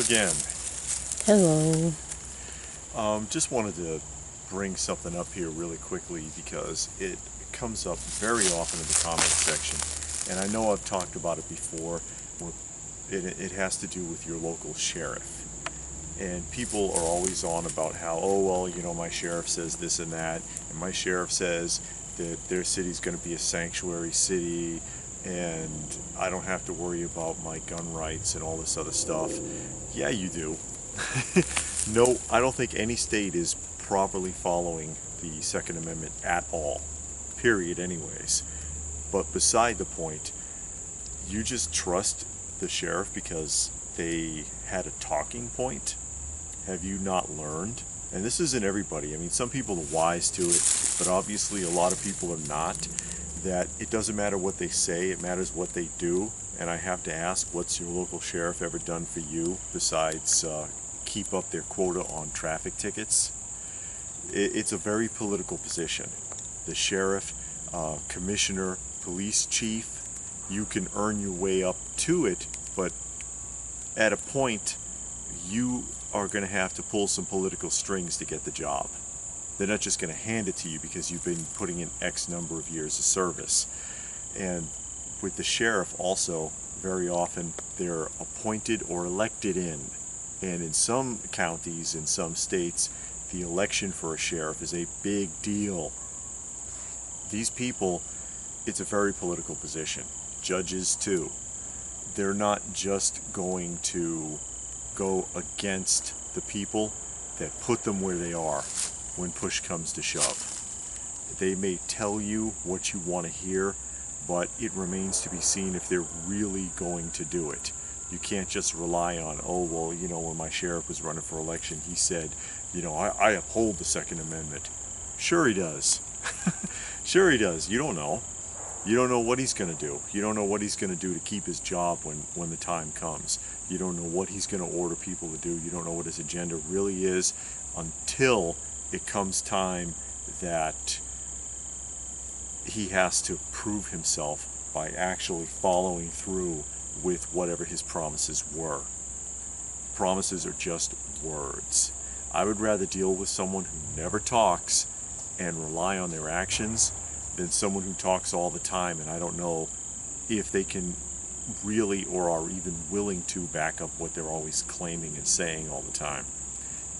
again. Hello. Just wanted to bring something up here really quickly because it comes up very often in the comments section, and I know I've talked about it before. It has to do with your local sheriff, and people are always on about how, oh well, you know, my sheriff says this and that, and my sheriff says that their city's going to be a sanctuary city, and I don't have to worry about my gun rights and all this other stuff. Yeah, you do. No, I don't think any state is properly following the Second Amendment at all. Period, anyways. But beside the point, you just trust the sheriff because they had a talking point? Have you not learned? And this isn't everybody. I mean, some people are wise to it, but obviously a lot of people are not. That it doesn't matter what they say, it matters what they do. And I have to ask, what's your local sheriff ever done for you besides keep up their quota on traffic tickets? It's a very political position. The sheriff, commissioner, police chief, you can earn your way up to it, but at a point, you are going to have to pull some political strings to get the job. They're not just going to hand it to you because you've been putting in X number of years of service. And with the sheriff also, very often they're appointed or elected in. And in some counties, in some states, the election for a sheriff is a big deal. These people, it's a very political position. Judges too. They're not just going to go against the people that put them where they are when push comes to shove. They may tell you what you want to hear, but it remains to be seen if they're really going to do it. You can't just rely on, oh, well, you know, when my sheriff was running for election, he said, you know, I uphold the Second Amendment. Sure he does. Sure he does. You don't know. You don't know what he's going to do. You don't know what he's going to do to keep his job when the time comes. You don't know what he's going to order people to do. You don't know what his agenda really is until it comes time that he has to prove himself by actually following through with whatever his promises were. Promises are just words. I would rather deal with someone who never talks and rely on their actions than someone who talks all the time, and I don't know if they can really or are even willing to back up what they're always claiming and saying all the time.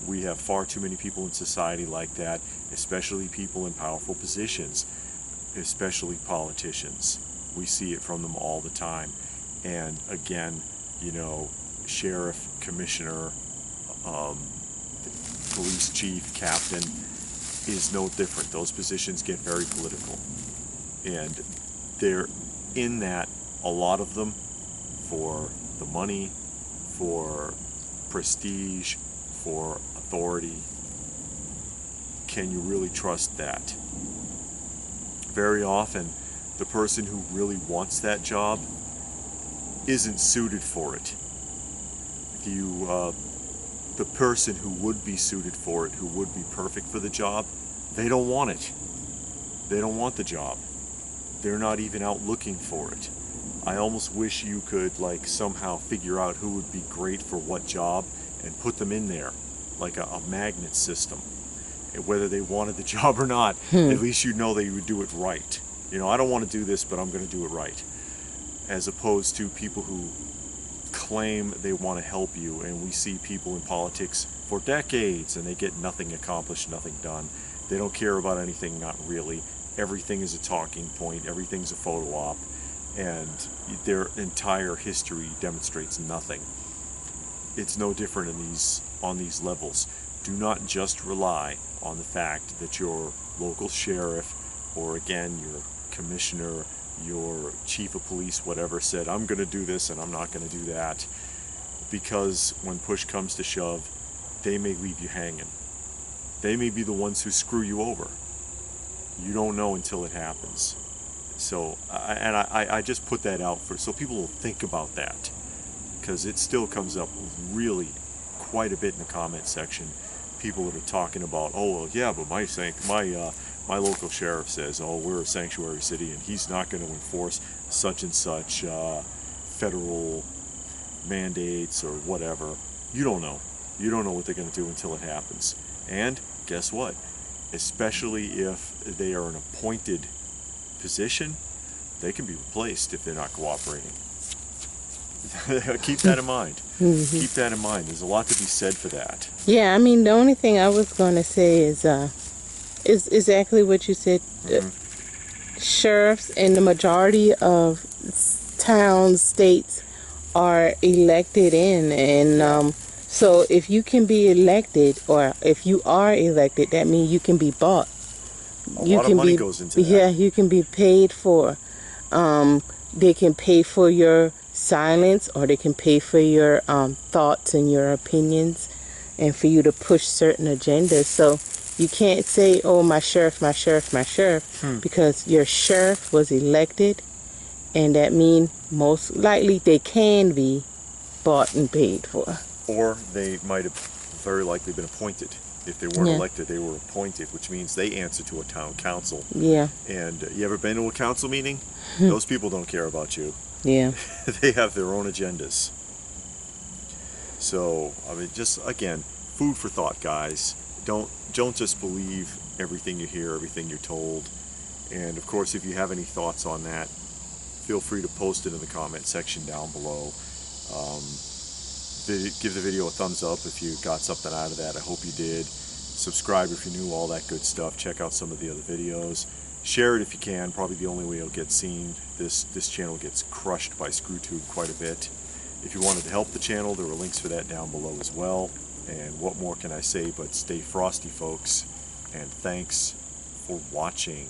We have far too many people in society like that, especially people in powerful positions, especially politicians. We see it from them all the time. And again, you know, sheriff, commissioner, police chief, captain is no different. Those positions get very political. And they're in that, a lot of them, for the money, for prestige, for authority. Can you really trust that? Very often, the person who really wants that job isn't suited for it. The person who would be suited for it, who would be perfect for the job, they don't want it. They don't want the job. They're not even out looking for it. I almost wish you could like somehow figure out who would be great for what job and put them in there, like a magnet system. And whether they wanted the job or not, at least you know they would do it right. You know, I don't want to do this, but I'm going to do it right. As opposed to people who claim they want to help you, and we see people in politics for decades and they get nothing accomplished, nothing done. They don't care about anything, not really. Everything is a talking point, everything's a photo op, and their entire history demonstrates nothing. It's no different on these levels. Do not just rely on the fact that your local sheriff, or again your commissioner, your chief of police, whatever, said, I'm going to do this and I'm not going to do that, because when push comes to shove, they may leave you hanging. They may be the ones who screw you over. You don't know until it happens. So, I just put that out so people will think about that, because it still comes up really quite a bit in the comment section. People that are talking about, oh well, yeah, but my local sheriff says, oh, we're a sanctuary city and he's not going to enforce such and such federal mandates or whatever. You don't know. You don't know what they're going to do until it happens. And guess what? Especially if they are an appointed position, they can be replaced if they're not cooperating. Keep that in mind. Mm-hmm. Keep that in mind. There's a lot to be said for that. Yeah, I mean, the only thing I was going to say is exactly what you said. Sheriffs in the majority of towns, states are elected in, and so if you can be elected, or if you are elected, that means you can be bought. A lot of money goes into that. Yeah, you can be paid for. They can pay for your silence, or they can pay for your thoughts and your opinions, and for you to push certain agendas. So you can't say, oh, my sheriff, my sheriff, my sheriff, because your sheriff was elected, and that means most likely they can be bought and paid for. Or they might have very likely been appointed. If they weren't elected, they were appointed, which means they answer to a town council. Yeah. And you ever been to a council meeting? Those people don't care about you. Yeah. They have their own agendas. So, I mean, just again, food for thought, guys. Don't just believe everything you hear, everything you're told. And of course, if you have any thoughts on that, feel free to post it in the comment section down below. Give the video a thumbs up if you got something out of that. I hope you did. Subscribe if you're new, all that good stuff. Check out some of the other videos. Share it if you can. Probably the only way it'll get seen. This channel gets crushed by ScrewTube quite a bit. If you wanted to help the channel, there are links for that down below as well. And what more can I say but stay frosty, folks. And thanks for watching.